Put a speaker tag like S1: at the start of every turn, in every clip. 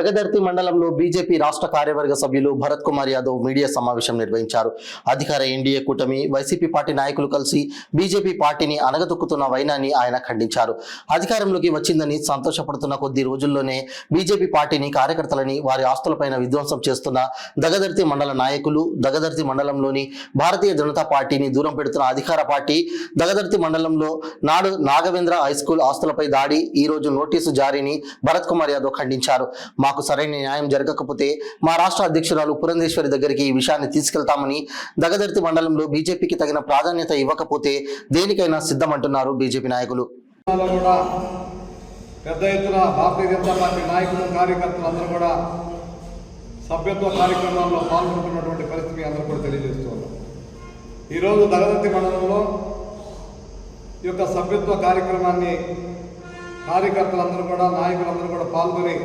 S1: దగదర్తి మండలంలో బీజేపీ రాష్ట్ర కార్యవర్గ సభ్యులు భరత్ కుమార్ యాదవ్ మీడియా సమావేశం నిర్వహించారు. అధికార ఎన్డీఏ కూటమి వైసీపీ పార్టీ నాయకులు కలిసి బీజేపీ పార్టీని అనగదొక్కుతున్న వైనాన్ని ఆయన ఖండించారు. అధికారంలోకి వచ్చిందని సంతోషపడుతున్న కొద్ది రోజుల్లోనే బీజేపీ పార్టీని, కార్యకర్తలని, వారి ఆస్తులపైన విధ్వంసం చేస్తున్న దగదర్తి మండల నాయకులు, దగదర్తి మండలంలోని భారతీయ జనతా పార్టీని దూరం పెడుతున్న అధికార పార్టీ, దగదర్తి మండలంలో నాడు నాగవేంద్ర హైస్కూల్ ఆస్తులపై దాడి, ఈ రోజు నోటీసు జారీని భరత్ కుమార్ యాదవ్ ఖండించారు. మాకు సరైన న్యాయం జరగకపోతే మా రాష్ట్ర అధ్యక్షురాలు పురంధేశ్వరి దగ్గరికి ఈ విషయాన్ని తీసుకెళ్తామని, దగదర్తి మండలంలో బీజేపీకి తగిన ప్రాధాన్యత ఇవ్వకపోతే దేనికైనా సిద్ధమంటున్నారు బీజేపీ నాయకులు.
S2: పెద్ద ఎత్తున భారతీయ జనతా పార్టీ నాయకులు, కార్యకర్తలు అందరూ కూడా సభ్యత్వ కార్యక్రమాల్లో పాల్గొంటున్నటువంటి పరిస్థితి అందరూ కూడా తెలియజేస్తున్నారు. ఈరోజు దగదర్తి మండలంలో ఈ యొక్క సభ్యత్వ కార్యక్రమాన్ని కార్యకర్తలందరూ కూడా, నాయకులందరూ కూడా పాల్గొని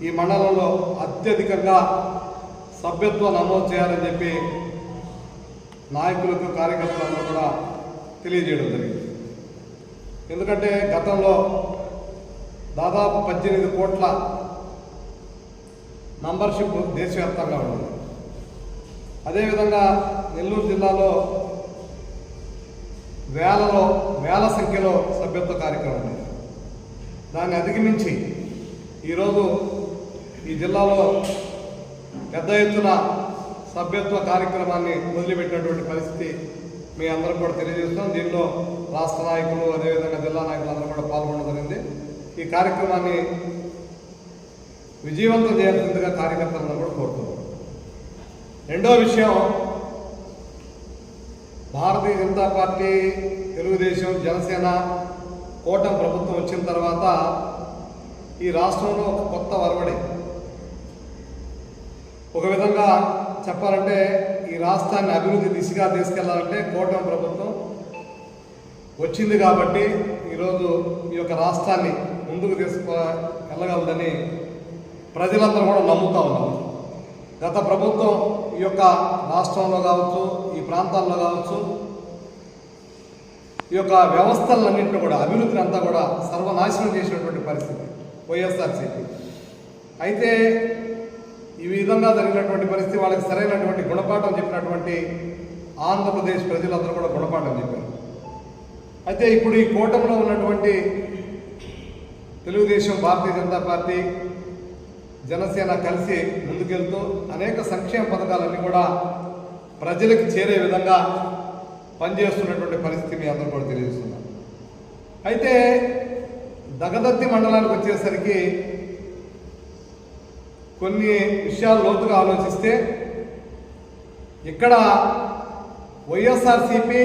S2: ఈ మండలంలో అత్యధికంగా సభ్యత్వం నమోదు చేయాలని చెప్పి నాయకులకు, కార్యకర్తలందరూ కూడా తెలియజేయడం జరిగింది. ఎందుకంటే గతంలో దాదాపు 18 కోట్ల మెంబర్షిప్ దేశవ్యాప్తంగా ఉంది. అదేవిధంగా నెల్లూరు జిల్లాలో వేల సంఖ్యలో సభ్యత్వ కార్యక్రమం ఉంది. దాన్ని అధిగమించి ఈరోజు ఈ జిల్లాలో పెద్ద ఎత్తున సభ్యత్వ కార్యక్రమాన్ని మొదలుపెట్టినటువంటి పరిస్థితి మీ అందరూ కూడా తెలియజేస్తున్నాం. దీనిలో రాష్ట్ర నాయకులు, అదేవిధంగా జిల్లా నాయకులు అందరూ కూడా పాల్గొనడం జరిగింది. ఈ కార్యక్రమాన్ని విజయవంతం చేయాల్సిందిగా కార్యకర్తలందరూ కూడా కోరుతున్నారు. రెండో విషయం, భారతీయ జనతా పార్టీ, తెలుగుదేశం, జనసేన కూటమి ప్రభుత్వం వచ్చిన తర్వాత ఈ రాష్ట్రంలో ఒక కొత్త వరవడి. ఒక విధంగా చెప్పాలంటే ఈ రాష్ట్రాన్ని అభివృద్ధి దిశగా తీసుకెళ్లాలంటే కూటమి ప్రభుత్వం వచ్చింది కాబట్టి ఈరోజు ఈ యొక్క రాష్ట్రాన్ని ముందుకు వెళ్ళగలదని ప్రజలందరూ కూడా నమ్ముతూ ఉన్నారు. గత ప్రభుత్వం ఈ యొక్క రాష్ట్రంలో కావచ్చు, ఈ ప్రాంతాల్లో కావచ్చు, ఈ యొక్క వ్యవస్థలన్నింటినీ కూడా, అభివృద్ధిని అంతా కూడా సర్వనాశనం చేసినటువంటి పరిస్థితి వైఎస్ఆర్సీపీ. అయితే ఈ విధంగా జరిగినటువంటి పరిస్థితి వాళ్ళకి సరైనటువంటి గుణపాఠం చెప్పినటువంటి ఆంధ్రప్రదేశ్ ప్రజలందరూ కూడా గుణపాఠం చెప్పారు. అయితే ఇప్పుడు ఈ కూటమిలో ఉన్నటువంటి తెలుగుదేశం, భారతీయ జనతా పార్టీ, జనసేన కలిసి ముందుకెళ్తూ అనేక సంక్షేమ పథకాలన్నీ కూడా ప్రజలకు చేరే విధంగా పనిచేస్తున్నటువంటి పరిస్థితి మీ అందరూ కూడా తెలియజేస్తున్నారు. అయితే దగదర్తి మండలానికి వచ్చేసరికి కొన్ని విషయాలు లోతుగా ఆలోచిస్తే ఇక్కడ వైఎస్ఆర్సీపీ,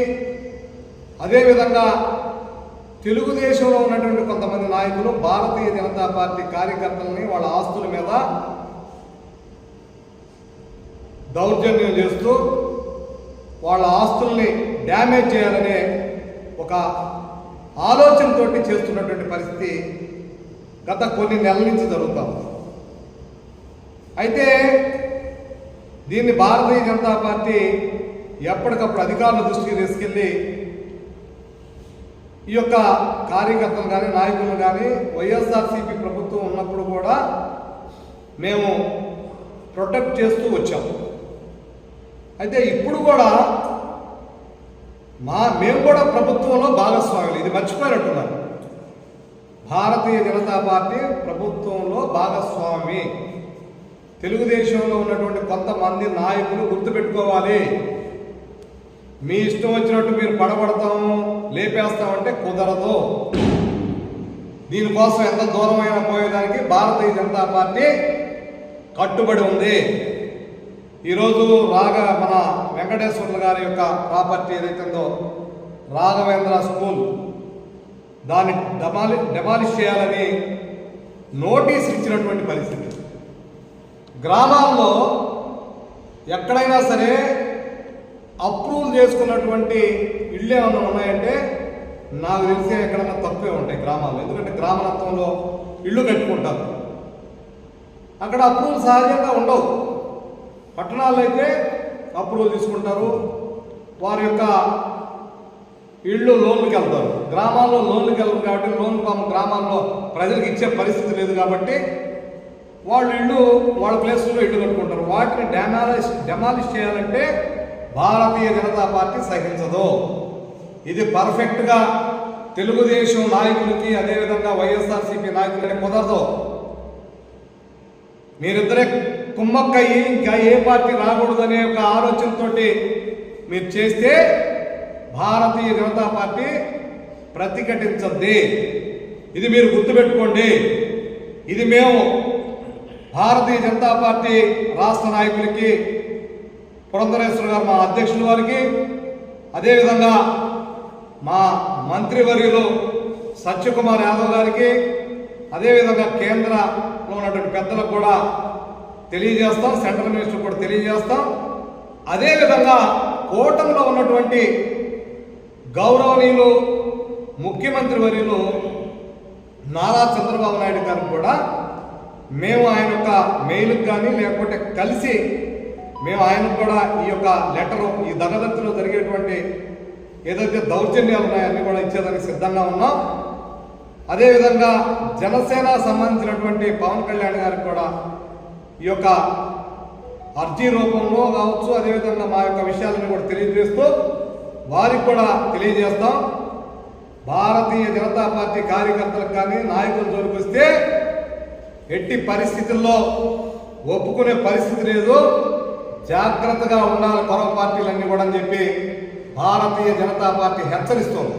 S2: అదేవిధంగా తెలుగుదేశంలో ఉన్నటువంటి కొంతమంది నాయకులు భారతీయ జనతా పార్టీ కార్యకర్తలని వాళ్ళ ఆస్తుల మీద దౌర్జన్యం చేస్తూ వాళ్ళ ఆస్తుల్ని డ్యామేజ్ చేయాలనే ఒక ఆలోచనతో చేస్తున్నటువంటి పరిస్థితి గత కొన్ని నెలల నుంచి జరుగుతాం. అయితే దీన్ని భారతీయ జనతా పార్టీ ఎప్పటికప్పుడు అధికారుల దృష్టికి తీసుకెళ్ళి ఈ యొక్క కార్యకర్తలు కానీ, నాయకులు కానీ వైఎస్ఆర్సీపీ ప్రభుత్వం ఉన్నప్పుడు కూడా మేము ప్రొటెక్ట్ చేస్తూ వచ్చాము. అయితే ఇప్పుడు కూడా మేము కూడా ప్రభుత్వంలో భాగస్వాములు, ఇది మర్చిపోయినట్టున్నారు. భారతీయ జనతా పార్టీ ప్రభుత్వంలో భాగస్వామి. తెలుగుదేశంలో ఉన్నటువంటి కొంతమంది నాయకులు గుర్తుపెట్టుకోవాలి. మీ ఇష్టం వచ్చినట్టు మీరు పడబడతాము, లేపేస్తామంటే కుదరదు. దీనికోసం ఎంత దూరమైనా పోయేదానికి భారతీయ జనతా పార్టీ కట్టుబడి ఉంది. ఈరోజు మన వెంకటేశ్వర్లు గారి యొక్క ప్రాపర్టీ ఏదైతుందో రాఘవేంద్ర స్కూల్, దాన్ని డెమాలిష్ చేయాలని నోటీసులు ఇచ్చినటువంటి పరిస్థితి. గ్రామాల్లో ఎక్కడైనా సరే అప్రూవ్ చేసుకున్నటువంటి ఇళ్ళు ఏమన్నా ఉన్నాయంటే నాకు తెలిసే ఎక్కడన్నా తక్కువే ఉంటాయి గ్రామాల్లో. ఎందుకంటే గ్రామత్వంలో ఇళ్ళు కట్టుకుంటారు, అక్కడ అప్రూవల్ సహజంగా ఉండవు. పట్టణాల్లో అయితే అప్రూవల్ తీసుకుంటారు, వారి యొక్క ఇళ్ళు లోన్లకు వెళ్తారు. గ్రామాల్లో లోన్లకు వెళ్ళరు కాబట్టి లోన్ గ్రామాల్లో ప్రజలకు ఇచ్చే పరిస్థితి లేదు కాబట్టి వాళ్ళు ఇళ్ళు వాళ్ళ ప్లేస్లో ఇళ్ళు కట్టుకుంటారు. వాటిని డెమాలిష్ చేయాలంటే భారతీయ జనతా పార్టీ సహించదు. ఇది పర్ఫెక్ట్గా తెలుగుదేశం నాయకులకి అదేవిధంగా వైఎస్ఆర్సీపీ నాయకులకి కుదరదు. మీరిద్దరే కుమ్మక్కయ్యి ఇంకా ఏ పార్టీ రాకూడదనే ఒక ఆలోచనతో మీరు చేస్తే భారతీయ జనతా పార్టీ ప్రతిఘటించద్ది. ఇది మీరు గుర్తుపెట్టుకోండి. ఇది మేము భారతీయ జనతా పార్టీ రాష్ట్ర నాయకులకి, పురంధరేశ్వర గారు మా అధ్యక్షుల వారికి, అదేవిధంగా మా మంత్రివర్యులు సత్యకుమార్ యాదవ్ గారికి, అదేవిధంగా కేంద్రంలో ఉన్నటువంటి పెద్దలకు కూడా తెలియజేస్తాం, సెంట్రల్ మినిస్టర్ కూడా తెలియజేస్తాం. అదేవిధంగా కూటమిలో ఉన్నటువంటి గౌరవనీయులు ముఖ్యమంత్రి వర్యులు నారా చంద్రబాబు నాయుడు గారికి కూడా మేము ఆయన యొక్క మెయిల్కి కానీ లేకపోతే కలిసి మేము ఆయనకు కూడా ఈ యొక్క లెటరు, ఈ దగదత్తులో జరిగేటువంటి ఏదైతే దౌర్జన్యాలు ఉన్నాయన్నీ కూడా ఇచ్చేదానికి సిద్ధంగా ఉన్నాం. అదేవిధంగా జనసేన సంబంధించినటువంటి పవన్ కళ్యాణ్ గారికి కూడా ఈ యొక్క అర్జీ రూపంలో కావచ్చు, అదేవిధంగా మా యొక్క విషయాలను కూడా తెలియజేస్తూ వారికి కూడా తెలియజేస్తాం. భారతీయ జనతా పార్టీ కార్యకర్తలకు కానీ నాయకులు జోలికి వస్తే ఎట్టి పరిస్థితుల్లో ఒప్పుకునే పరిస్థితి లేదు. జాగ్రత్తగా ఉండాలి మరో పార్టీలన్నీ కూడా అని చెప్పి భారతీయ జనతా పార్టీ హెచ్చరిస్తోంది.